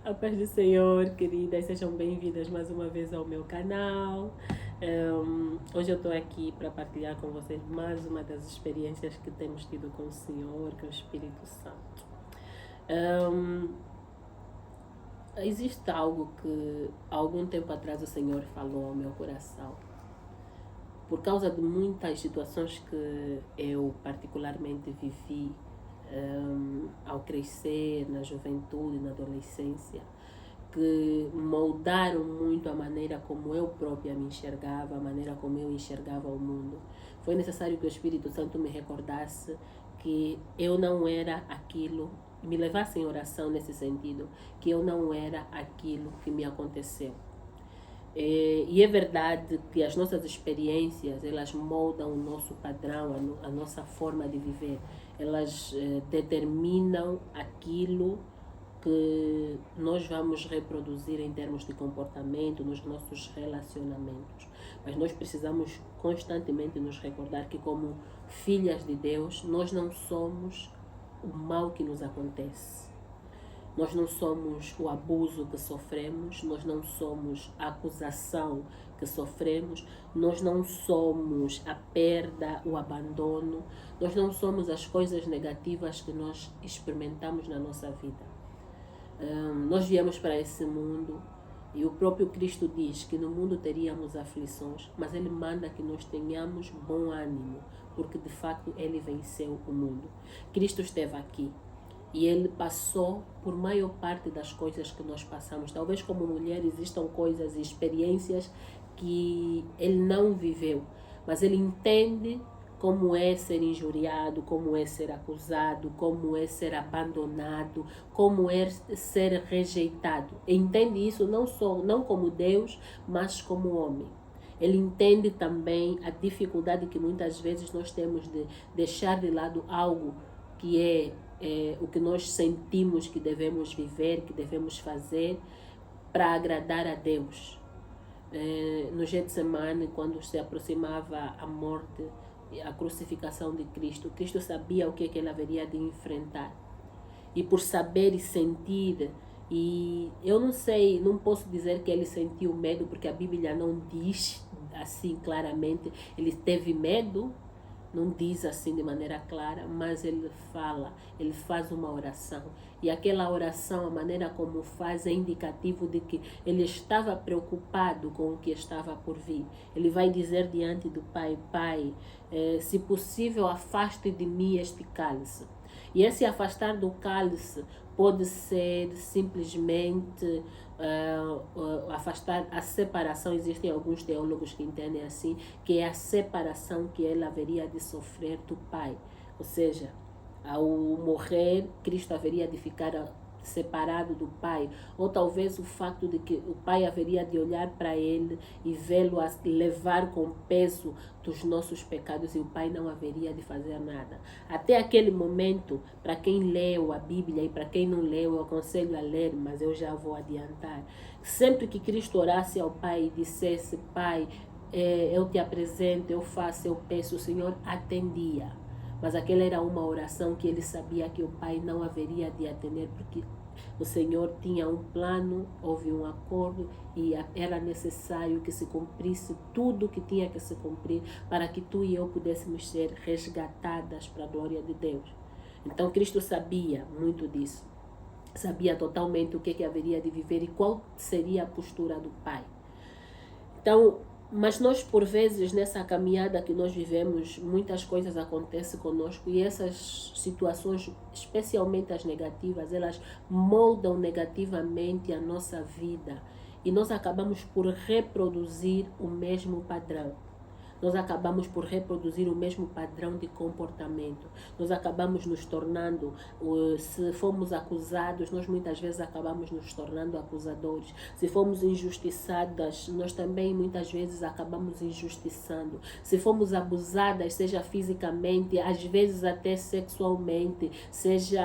A paz do Senhor, queridas, sejam bem-vindas mais uma vez ao meu canal. Hoje eu estou aqui para partilhar com vocês mais uma das experiências que temos tido com o Senhor, que é o Espírito Santo. Existe algo que há algum tempo atrás o Senhor falou ao meu coração. Por causa de muitas situações que eu particularmente vivi ao crescer, na juventude, na adolescência, que moldaram muito a maneira como eu própria me enxergava, a maneira como eu enxergava o mundo. Foi necessário que o Espírito Santo me recordasse que eu não era aquilo, me levasse em oração nesse sentido, que eu não era aquilo que me aconteceu. E é verdade que as nossas experiências, elas moldam o nosso padrão, a nossa forma de viver. Elas determinam aquilo que nós vamos reproduzir em termos de comportamento, nos nossos relacionamentos. Mas nós precisamos constantemente nos recordar que, como filhas de Deus, nós não somos o mal que nos acontece. Nós não somos o abuso que sofremos, nós não somos a acusação que sofremos, nós não somos a perda, o abandono, nós não somos as coisas negativas que nós experimentamos na nossa vida. Nós viemos para esse mundo e o próprio Cristo diz que no mundo teríamos aflições, mas Ele manda que nós tenhamos bom ânimo, porque de facto Ele venceu o mundo. Cristo esteve aqui. E Ele passou por maior parte das coisas que nós passamos. Talvez como mulher existam coisas e experiências que Ele não viveu, mas Ele entende como é ser injuriado, como é ser acusado, como é ser abandonado, como é ser rejeitado. Entende isso não como Deus, mas como homem. Ele entende também a dificuldade que muitas vezes nós temos de deixar de lado algo que é o que nós sentimos que devemos viver, que devemos fazer para agradar a Deus. No Getsemane, quando se aproximava a morte, a crucificação de Cristo, Cristo sabia o que ele haveria de enfrentar. E por saber e sentir, e eu não sei, não posso dizer que ele sentiu medo, porque a Bíblia não diz assim claramente, ele teve medo, não diz assim de maneira clara, mas ele fala, ele faz uma oração. E aquela oração, a maneira como faz, é indicativo de que ele estava preocupado com o que estava por vir. Ele vai dizer diante do Pai: Pai, se possível, afaste de mim este cálice. E esse afastar do cálice pode ser simplesmente afastar a separação. Existem alguns teólogos que entendem assim, que é a separação que ele haveria de sofrer do Pai. Ou seja, ao morrer, Cristo haveria de ficar separado do Pai, ou talvez o facto de que o Pai haveria de olhar para ele e vê-lo a levar com o peso dos nossos pecados, e o Pai não haveria de fazer nada. Até aquele momento, para quem leu a Bíblia e para quem não leu, eu aconselho a ler, mas eu já vou adiantar. Sempre que Cristo orasse ao Pai e dissesse: Pai, eu te apresento, eu faço, eu peço, o Senhor atendia. Mas aquela era uma oração que ele sabia que o Pai não haveria de atender, porque o Senhor tinha um plano, houve um acordo e era necessário que se cumprisse tudo o que tinha que se cumprir para que tu e eu pudéssemos ser resgatadas para a glória de Deus. Então Cristo sabia muito disso, sabia totalmente o que haveria de viver e qual seria a postura do Pai. Então, mas nós, por vezes, nessa caminhada que nós vivemos, muitas coisas acontecem conosco e essas situações, especialmente as negativas, elas moldam negativamente a nossa vida e nós acabamos por reproduzir o mesmo padrão. Nós acabamos por reproduzir o mesmo padrão de comportamento. Nós acabamos nos tornando, se fomos acusados, nós muitas vezes acabamos nos tornando acusadores. Se fomos injustiçadas, nós também muitas vezes acabamos injustiçando. Se fomos abusadas, seja fisicamente, às vezes até sexualmente, seja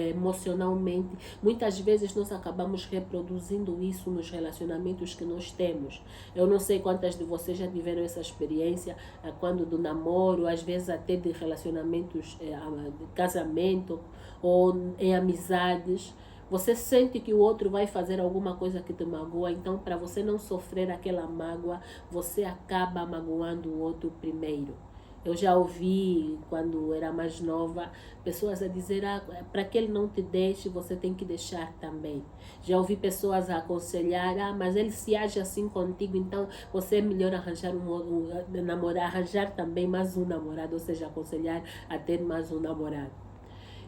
emocionalmente, muitas vezes nós acabamos reproduzindo isso nos relacionamentos que nós temos. Eu não sei quantas de vocês já tiveram essa essa experiência, quando do namoro, às vezes até de relacionamentos, de casamento ou em amizades, você sente que o outro vai fazer alguma coisa que te magoa, então para você não sofrer aquela mágoa, você acaba magoando o outro primeiro. Eu já ouvi, quando era mais nova, pessoas a dizer, para que ele não te deixe, você tem que deixar também. Já ouvi pessoas a aconselhar, mas ele se age assim contigo, então você é melhor arranjar arranjar também mais um namorado, ou seja, aconselhar a ter mais um namorado.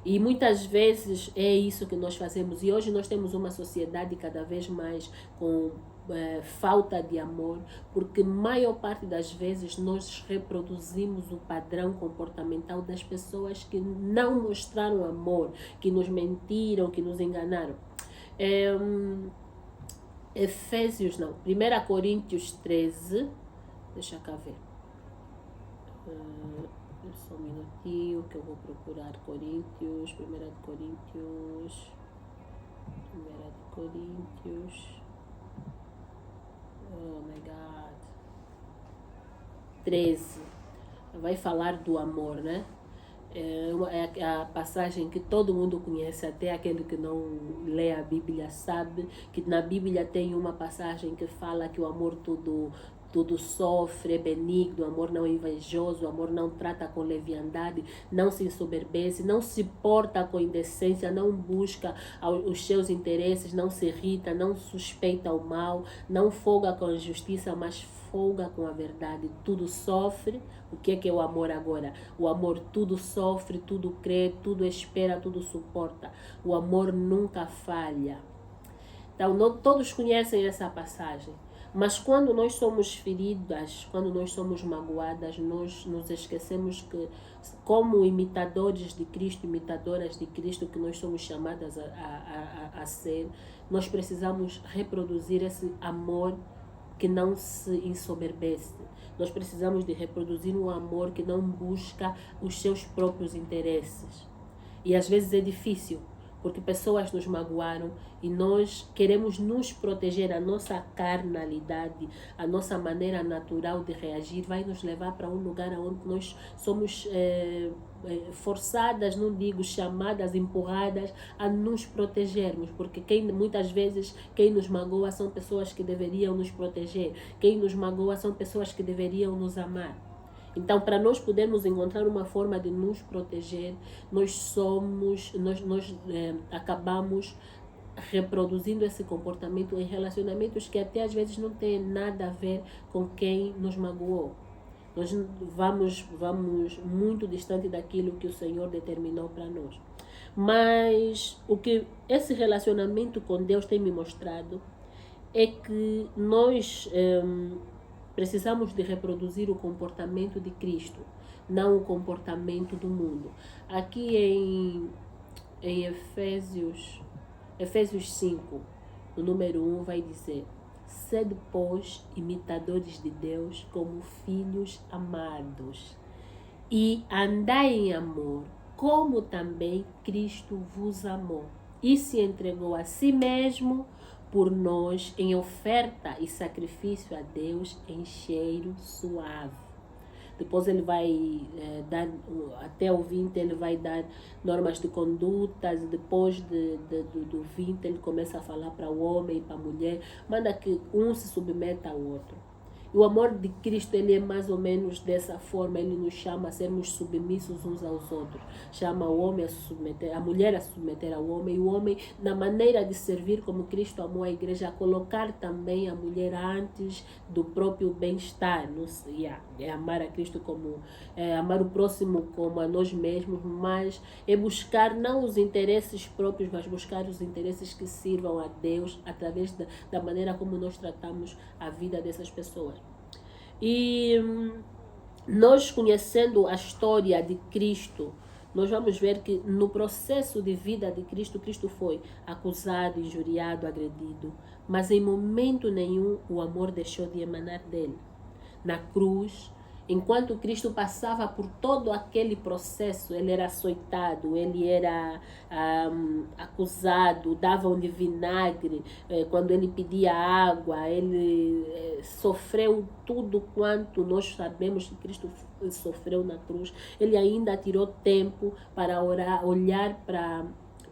E muitas vezes é isso que nós fazemos. E hoje nós temos uma sociedade cada vez mais com falta de amor, porque maior parte das vezes nós reproduzimos o padrão comportamental das pessoas que não mostraram amor, que nos mentiram, que nos enganaram. Efésios, não, 1 Coríntios 13, deixa cá ver. Só um minutinho que eu vou procurar Coríntios, 1 Coríntios, oh my God, 13, vai falar do amor, né? É a passagem que todo mundo conhece, até aquele que não lê a Bíblia sabe que na Bíblia tem uma passagem que fala que o amor tudo sofre, é benigno, o amor não é invejoso, o amor não trata com leviandade, não se ensoberbece, não se porta com indecência, não busca os seus interesses, não se irrita, não suspeita o mal, não folga com a justiça, mas folga com a verdade. Tudo sofre. O que é o amor agora? O amor tudo sofre, tudo crê, tudo espera, tudo suporta. O amor nunca falha. Então, todos conhecem essa passagem. Mas quando nós somos feridas, quando nós somos magoadas, nós nos esquecemos que, como imitadores de Cristo, imitadoras de Cristo, que nós somos chamadas a ser, nós precisamos reproduzir esse amor que não se ensoberbece. Nós precisamos de reproduzir um amor que não busca os seus próprios interesses. E às vezes é difícil, porque pessoas nos magoaram e nós queremos nos proteger. A nossa carnalidade, a nossa maneira natural de reagir vai nos levar para um lugar onde nós somos forçadas, não digo chamadas, empurradas a nos protegermos, porque muitas vezes quem nos magoa são pessoas que deveriam nos proteger, quem nos magoa são pessoas que deveriam nos amar. Então, para nós podermos encontrar uma forma de nos proteger, nós acabamos reproduzindo esse comportamento em relacionamentos que até às vezes não tem nada a ver com quem nos magoou. Nós vamos muito distante daquilo que o Senhor determinou para nós. Mas o que esse relacionamento com Deus tem me mostrado é que nós precisamos de reproduzir o comportamento de Cristo, não o comportamento do mundo. Aqui em Efésios 5, o número 1 vai dizer: sede, pois, imitadores de Deus como filhos amados, e andai em amor, como também Cristo vos amou, e se entregou a si mesmo por nós em oferta e sacrifício a Deus em cheiro suave. Depois ele vai dar, até o 20, ele vai dar normas de condutas. Depois do 20, ele começa a falar para o homem e para a mulher. Manda que um se submeta ao outro. E o amor de Cristo, ele é mais ou menos dessa forma. Ele nos chama a sermos submissos uns aos outros. Chama o homem a se submeter, a mulher a se submeter ao homem. E o homem, na maneira de servir como Cristo amou a igreja, a colocar também a mulher antes do próprio bem-estar. É amar a Cristo como, amar o próximo como a nós mesmos, mas é buscar não os interesses próprios, mas buscar os interesses que sirvam a Deus através da maneira como nós tratamos a vida dessas pessoas. E nós, conhecendo a história de Cristo, nós vamos ver que no processo de vida de Cristo, Cristo foi acusado, injuriado, agredido, mas em momento nenhum o amor deixou de emanar dele. Na cruz, Enquanto Cristo passava por todo aquele processo, ele era açoitado, ele era acusado, davam-lhe vinagre, quando ele pedia água, ele sofreu tudo quanto nós sabemos que Cristo sofreu na cruz. Ele ainda tirou tempo para orar, olhar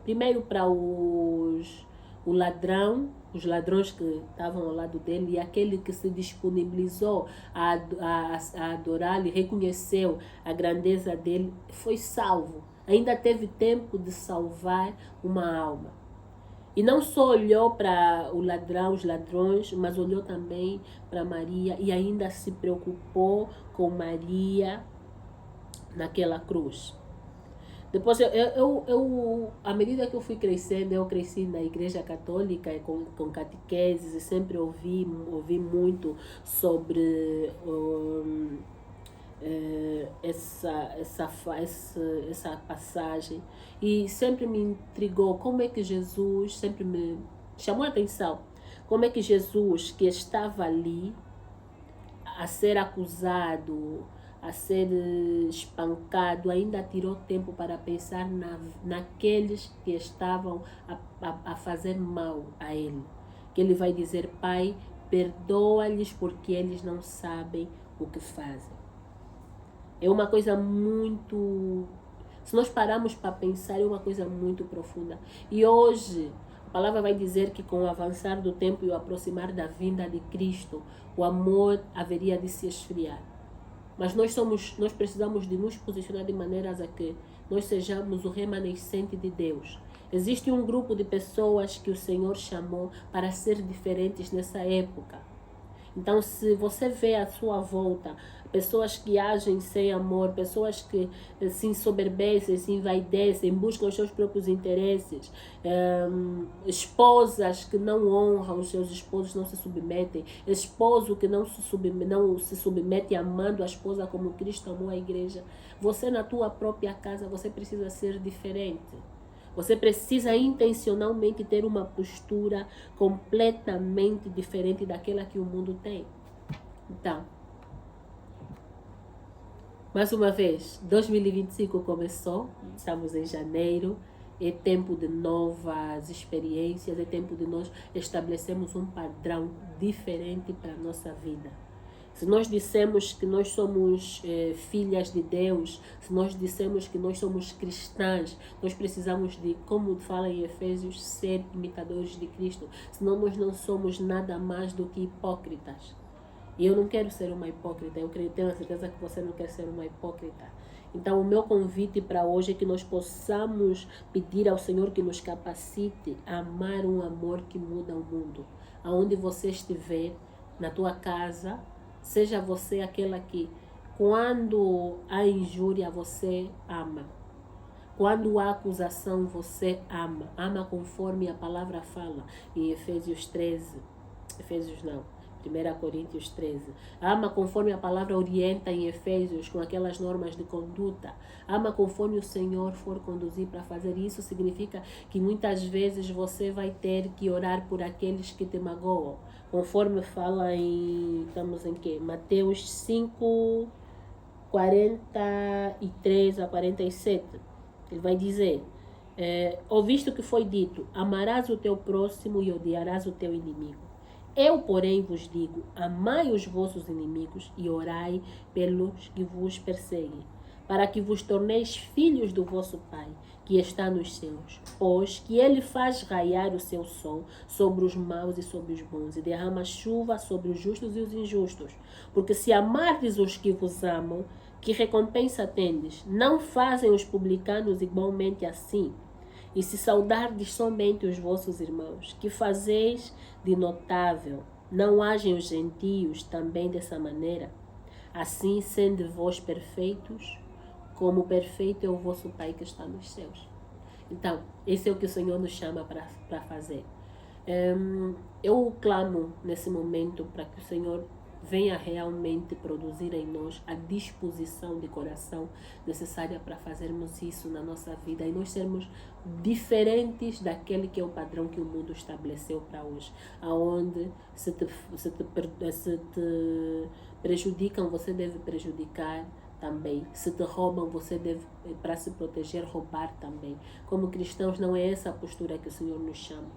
primeiro para o ladrão, os ladrões que estavam ao lado dele, e aquele que se disponibilizou a adorá-lo e reconheceu a grandeza dele, foi salvo. Ainda teve tempo de salvar uma alma. E não só olhou para o ladrão, os ladrões, mas olhou também para Maria e ainda se preocupou com Maria naquela cruz. Depois, à medida que eu fui crescendo, eu cresci na igreja católica com catequeses e sempre ouvi muito sobre essa passagem. E sempre me intrigou como é que Jesus, sempre me chamou a atenção, como é que Jesus, que estava ali a ser acusado, a ser espancado, ainda tirou tempo para pensar naqueles que estavam a fazer mal a ele. Que ele vai dizer: Pai, perdoa-lhes porque eles não sabem o que fazem. É uma coisa muito... Se nós pararmos para pensar, é uma coisa muito profunda. E hoje, a palavra vai dizer que com o avançar do tempo e o aproximar da vinda de Cristo, o amor haveria de se esfriar. Mas nós precisamos de nos posicionar de maneiras a que nós sejamos o remanescente de Deus. Existe um grupo de pessoas que o Senhor chamou para ser diferentes nessa época. Então, se você vê à sua volta pessoas que agem sem amor, pessoas que se ensoberbecem, se envaidecem, buscam os seus próprios interesses, esposas que não honram os seus esposos, não se submetem, esposo que não se submete amando a esposa como Cristo amou a igreja. Você na tua própria casa, você precisa ser diferente. Você precisa intencionalmente ter uma postura completamente diferente daquela que o mundo tem. Então, mais uma vez, 2025 começou, estamos em janeiro, é tempo de novas experiências, é tempo de nós estabelecermos um padrão diferente para a nossa vida. Se nós dissemos que nós somos filhas de Deus, se nós dissemos que nós somos cristãs, nós precisamos de, como fala em Efésios, ser imitadores de Cristo. Senão nós não somos nada mais do que hipócritas. E eu não quero ser uma hipócrita, eu tenho a certeza que você não quer ser uma hipócrita. Então o meu convite para hoje é que nós possamos pedir ao Senhor que nos capacite a amar um amor que muda o mundo. Aonde você estiver, na tua casa, seja você aquela que, quando há injúria, você ama. Quando há acusação, você ama. Ama conforme a palavra fala em Efésios 13. 1 Coríntios 13. Ama conforme a palavra orienta em Efésios, com aquelas normas de conduta. Ama conforme o Senhor for conduzir para fazer isso. Significa que muitas vezes você vai ter que orar por aqueles que te magoam. Conforme fala estamos em quê? Mateus 5, 43 a 47. Ele vai dizer: ouviste o que foi dito, amarás o teu próximo e odiarás o teu inimigo. Eu, porém, vos digo, amai os vossos inimigos e orai pelos que vos perseguem, para que vos torneis filhos do vosso Pai, que está nos céus, pois que ele faz raiar o seu sol sobre os maus e sobre os bons, e derrama chuva sobre os justos e os injustos. Porque se amardes os que vos amam, que recompensa tendes? Não fazem os publicanos igualmente assim? E se saudardes somente os vossos irmãos, que fazeis de notável? Não agem os gentios também dessa maneira? Assim, sendo vós perfeitos, como perfeito é o vosso Pai que está nos céus. Então, esse é o que o Senhor nos chama para fazer. Eu clamo nesse momento para que o Senhor venha realmente produzir em nós a disposição de coração necessária para fazermos isso na nossa vida e nós sermos diferentes daquele que é o padrão que o mundo estabeleceu para hoje, aonde se te prejudicam, você deve prejudicar também. Se te roubam, você deve, para se proteger, roubar também. Como cristãos, não é essa a postura que o Senhor nos chama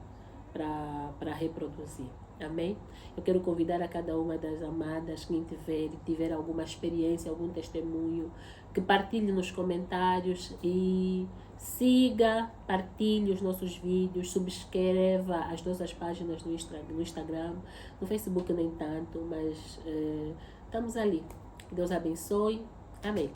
para reproduzir. Amém? Eu quero convidar a cada uma das amadas, quem tiver alguma experiência, algum testemunho, que partilhe nos comentários e siga, partilhe os nossos vídeos, subscreva as nossas páginas no Instagram, no Facebook nem tanto, mas estamos ali. Que Deus abençoe. Amém.